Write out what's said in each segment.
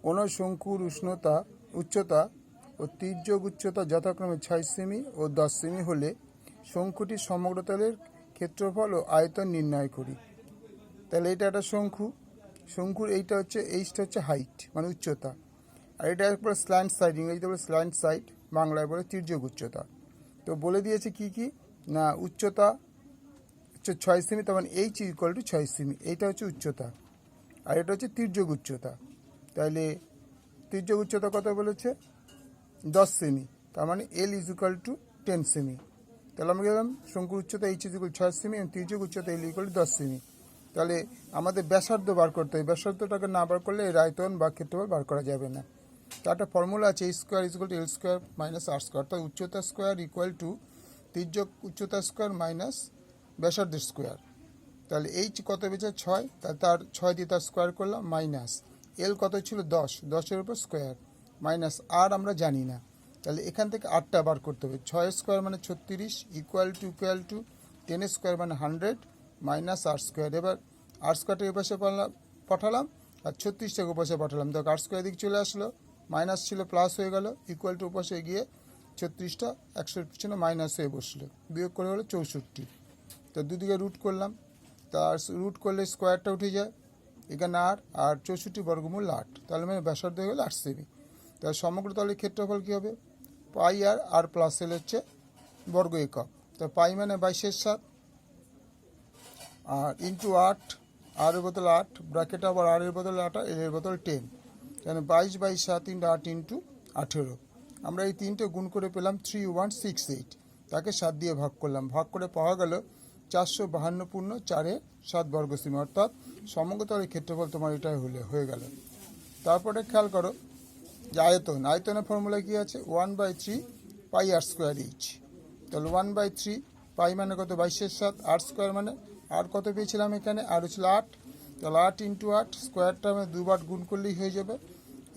কোনো শঙ্কুর উচ্চতা ও তির্যক উচ্চতা যথাক্রমে 6 সেমি ও 10 সেমি হলে শঙ্কুটির সমগ্র তলের ক্ষেত্রফল ও আয়তন নির্ণয় করি। তাহলে এটা একটা শঙ্কুর এইটা হচ্ছে হাইট মানে উচ্চতা, আর এটা একবার স্ল্যান্ট সাইড, ইংরেজিতে বলে স্ল্যান্ট সাইড, বাংলায় বলে তির্যক উচ্চতা। তো বলে দিয়েছে কি না, উচ্চতা হচ্ছে 6 সেমি, তখন এইচ ইকুয়াল টু 6 সেমি, এইটা হচ্ছে উচ্চতা, আর এটা হচ্ছে তির্যক উচ্চতা। তাহলে তির্যক উচ্চতা কত বলেছে? 10 সেমি, তার মানে এল ইজ ইকুয়াল টু 10 সেমি। তাহলে আমরা গেলাম শঙ্কুর উচ্চতা এইচ ইজ ইকুয়াল 6 সেমি এবং তির্যক উচ্চতা এল ইকুয়াল টু 10 সেমি। তাহলে আমাদের ব্যাসার্ধ বার করতে হবে, ব্যাসার্ধটাকে না বার করলে এর আয়তন বা ক্ষেত্রফল বার করা যাবে না। তার একটা ফর্মুলা আছে, এই square is equal to l square minus r square, অর্থাৎ উচ্চতা স্কোয়ার ইকুয়াল টু তির্যক উচ্চতা স্কোয়ার মাইনাস ব্যাসার্ধের স্কোয়ার। তাহলে এইচ কত পেয়েছে? 6, তাহলে তার 6 দিয়ে তার স্কোয়ার করলাম, মাইনাস এল কত ছিল? 10, 10-এর উপর স্কোয়ার, মাইনাস আর আমরা জানি না, তাহলে এখান থেকে 8টা বার করতে হবে। 6 স্কোয়ার মানে 36 ইকুয়াল টু 10 স্কোয়ার মানে 100 মাইনাস আর স্কোয়ার। এবার আর স্কোয়ারটাকে পাশে পাঠালাম আর 36টাকে পাশে পাঠালাম, তো আর স্কোয়ার দিক চলে আসলো, মাইনাস ছিল প্লাস হয়ে গেল, ইকুয়াল টু পাশে গিয়ে 36টা 100 পিছনে মাইনাস হয়ে বসলো, বিয়োগ করে হলো 64। তো দুদিকে রুট করলাম, তার রুট করলে স্কোয়ারটা উঠে যায়, এখানে আর 64 বর্গমূল 8, তাহলে মানে ব্যাসার্ধ হয়ে গেল 8 সেমি। তাহলে সমগ্র তলের ক্ষেত্রফল কী হবে? পাই আর প্লাস এল হচ্ছে বর্গ একক, তো পাই মানে 22/7 আর ইন্টু 8, আর এর বদল 8, ব্র্যাকেট আবার আর এর বদল 8, এল এর বদল 10, তাহলে 22/7 ইন্টু 8 ইন্টু 18। আমরা এই তিনটে গুণ করে পেলাম 3168, তাকে 7 দিয়ে ভাগ করলাম, ভাগ করে পাওয়া গেল 452.4 বর্গ সেমি, অর্থাৎ সমগ্র তলের ক্ষেত্রফল তোমার এটাই হয়ে গেল। তারপরে খেয়াল করো যে আয়তনের ফর্মুলা কি আছে? 1/3 পাই আর স্কোয়ার এইচ। তাহলে 1/3 পাই মানে কত? 22/7, আর স্কোয়ার মানে আর কত পেয়েছিলাম এখানে? আর হচ্ছিল 8, তাহলে 8 ইন্টু 8, স্কোয়ারটা আমি দুবার গুণ করলেই হয়ে যাবে,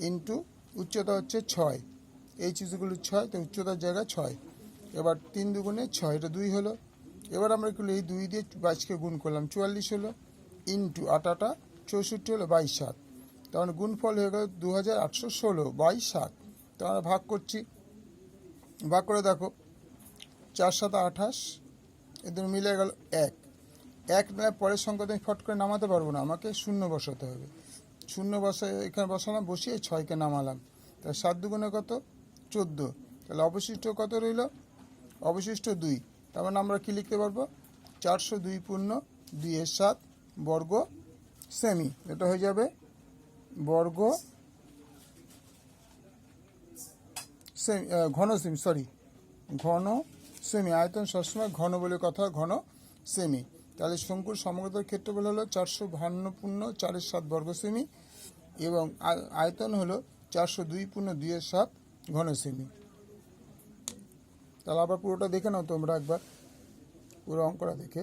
ইন্টু উচ্চতা হচ্ছে 6, এইচ ইকুয়াল টু 6, তো উচ্চতার জায়গায় 6। এবার 3 দুগুণে 6, এটা 2 হলো। এবার আমরা কি এই 2 দিয়ে 22কে গুণ করলাম, 44 হলো, ইন্টু 8 64 হলো, 22/7, তখন গুণফল হয়ে গেল 2816 22/7। তো আমরা ভাগ করছি, ভাগ করে দেখো 4×7 28, এদের মিলে গেল 1 নয়, পরের সংখ্যা আমি ফট করে নামাতে পারবো না, আমাকে শূন্য বসাতে হবে, শূন্য এখানে বসালাম, বসিয়ে 6কে নামালাম, তাহলে 7 দুগুণে কত? 14, তাহলে অবশিষ্ট কত রইল? অবশিষ্ট 2, তার মানে আমরা কী লিখতে পারবো? 402.2/7 বর্গ সেমি, এটা হয়ে যাবে বর্গ সেমি, ঘন সেমি, ঘন সেমি। আয়তন সবসময় ঘন বলে কথা, ঘন সেমি। তাহলে শঙ্কুর সমগ্রতার ক্ষেত্রফল হলো 452.4 বর্গ সেমি এবং আয়তন হলো 402.2/7 ঘন সেমি। তাহলে আবার পুরোটা দেখে নাও তোমরা একবার, পুরো অঙ্কটা দেখে।